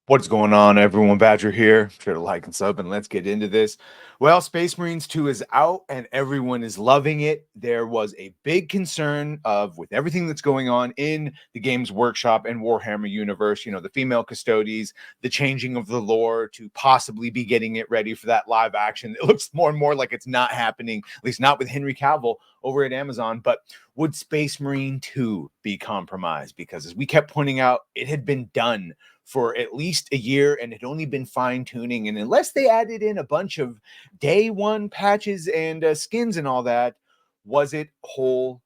What's going on, everyone? Badger here. Sure to like and sub, and let's get into this. Well, Space Marines 2 is out, and everyone is loving it. There was a big concern of with everything that's going on in the Games Workshop and Warhammer universe. You know, the female custodies, the changing of the lore to possibly be getting it ready for that live action. It looks more and more like it's not happening, at least not with Henry Cavill over at Amazon. But would Space Marine 2 be compromised? Because as we kept pointing out, it had been done for at least a year and had only been fine tuning. And unless they added in a bunch of day one patches and skins and all that, was it whole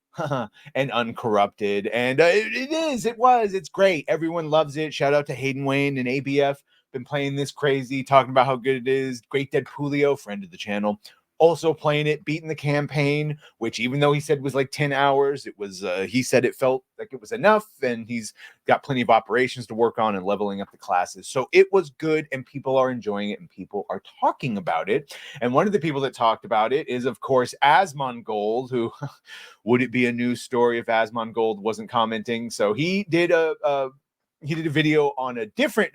and uncorrupted? And it's great. Everyone loves it. Shout out to Hayden Wayne and ABF. Been playing this crazy, talking about how good it is. Great Deadpoolio, friend of the channel, also playing it, beating the campaign, which even though he said was like 10 hours, it was he said it felt like it was enough, and he's got plenty of operations to work on and leveling up the classes. So it was good, and people are enjoying it, and people are talking about it. And one of the people that talked about it is, of course, Asmongold, who would it be a news story if Asmongold wasn't commenting? So he did a video on a different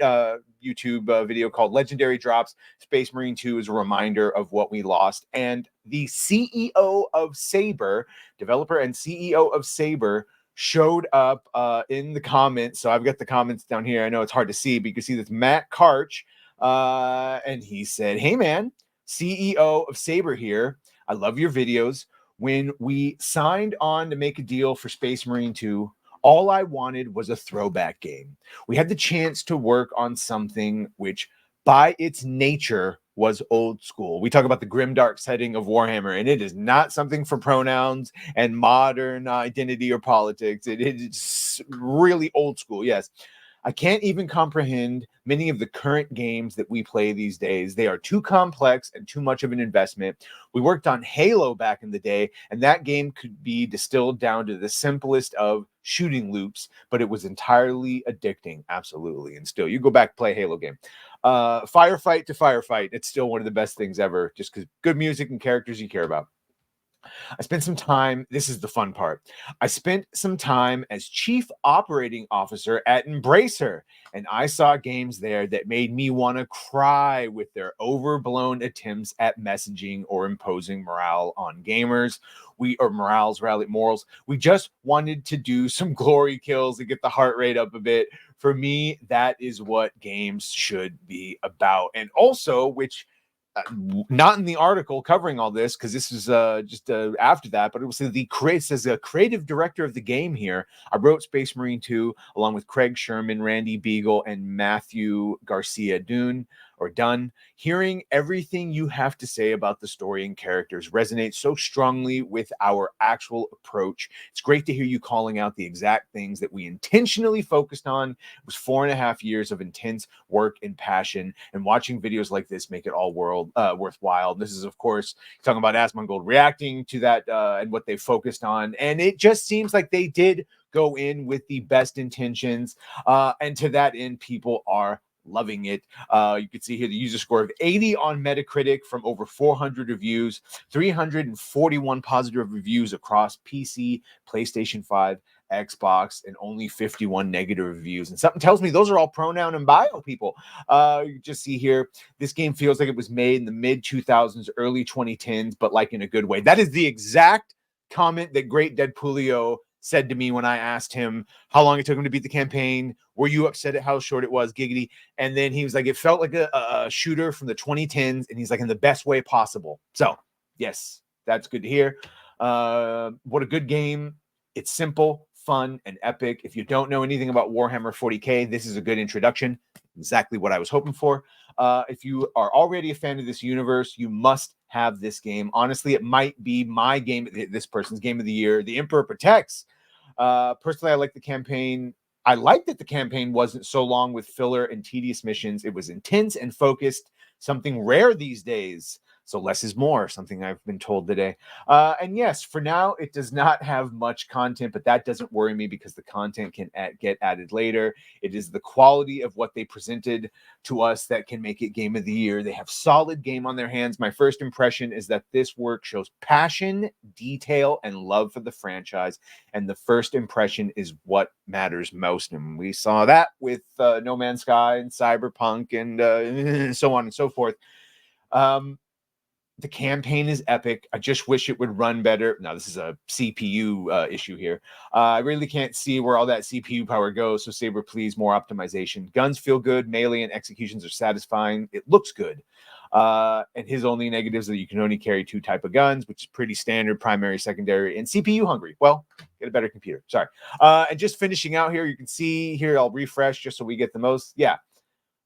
YouTube video called Legendary Drops. Space Marine 2 is a reminder of what we lost. And the CEO of Saber, developer and CEO of Saber, showed up in the comments. So I've got the comments down here. I know it's hard to see, but you can see this Matt Karch. And he said, "Hey, man, CEO of Saber here. I love your videos. When we signed on to make a deal for Space Marine 2, all I wanted was a throwback game. We had the chance to work on something which, by its nature, was old school. We talk about the grimdark setting of Warhammer, and it is not something for pronouns and modern identity or politics. It is really old school, yes. I can't even comprehend many of the current games that we play these days. They are too complex and too much of an investment. We worked on Halo back in the day, and that game could be distilled down to the simplest of shooting loops, but it was entirely addicting, absolutely. And still, you go back, play a Halo game. Firefight to firefight, it's still one of the best things ever, just because good music and characters you care about. I spent some time, this is the fun part. I spent some time as chief operating officer at Embracer, and I saw games there that made me want to cry with their overblown attempts at messaging or imposing morale on gamers. Morals. We just wanted to do some glory kills and get the heart rate up a bit. For me, that is what games should be about. And also, which not in the article covering all this, because this is just after that, but it was as a creative director of the game here. I wrote Space Marine 2 along with Craig Sherman, Randy Beagle, and Matthew Garcia Dunn. Hearing everything you have to say about the story and characters resonates so strongly with our actual approach. It's great to hear you calling out the exact things that we intentionally focused on. It was 4.5 years of intense work and passion, and watching videos like this make it all worthwhile. This is, of course, talking about Asmongold reacting to that and what they focused on, and it just seems like they did go in with the best intentions, and to that end, people are loving it. You can see here the user score of 80 on Metacritic from over 400 reviews, 341 positive reviews across PC, PlayStation 5, Xbox, and only 51 negative reviews. And something tells me those are all pronoun and bio people. You just see here, this game feels like it was made in the mid 2000s, early 2010s, but like in a good way. That is the exact comment that Great Deadpoolio said to me when I asked him how long it took him to beat the campaign. Were you upset at how short it was, giggity? And then he was like, it felt like a shooter from the 2010s, and he's like, in the best way possible. So, yes, that's good to hear. What a good game. It's simple, fun, and epic. If you don't know anything about Warhammer 40K, this is a good introduction. Exactly what I was hoping for. If you are already a fan of this universe, you must have this game. Honestly, it might be my game, this person's game of the year. The Emperor Protects. Personally, I like the campaign. I like that the campaign wasn't so long with filler and tedious missions. It was intense and focused, something rare these days. So less is more, something I've been told today. And yes, for now, it does not have much content, but that doesn't worry me because the content can get added later. It is the quality of what they presented to us that can make it game of the year. They have solid game on their hands. My first impression is that this work shows passion, detail, and love for the franchise. And the first impression is what matters most. And we saw that with No Man's Sky and Cyberpunk and so on and so forth. The campaign is epic. I just wish it would run better. Now, this is a CPU issue here. I really can't see where all that CPU power goes. So, Saber, please, more optimization. Guns feel good. Melee and executions are satisfying. It looks good. And his only negatives are that you can only carry 2 type of guns, which is pretty standard, primary, secondary, and CPU hungry. Well, get a better computer. Sorry. And just finishing out here, you can see here, I'll refresh just so we get the most. Yeah.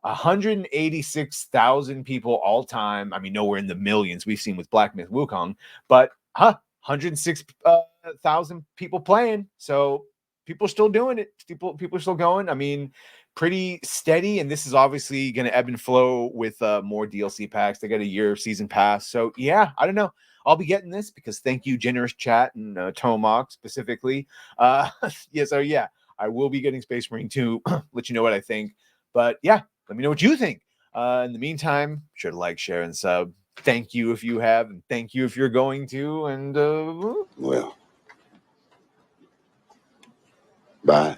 186,000 people all time. I mean, nowhere in the millions we've seen with Black Myth Wukong, but 106,000 people playing. So people are still doing it. People are still going. I mean, pretty steady. And this is obviously going to ebb and flow with more DLC packs. They got a year season pass. So yeah, I don't know. I'll be getting this because thank you, generous chat and Tomok specifically. So yeah, I will be getting Space Marine 2. Let you know what I think. But yeah, let me know what you think. In the meantime, sure to like, share, and sub. Thank you if you have, and thank you if you're going to. And well, bye.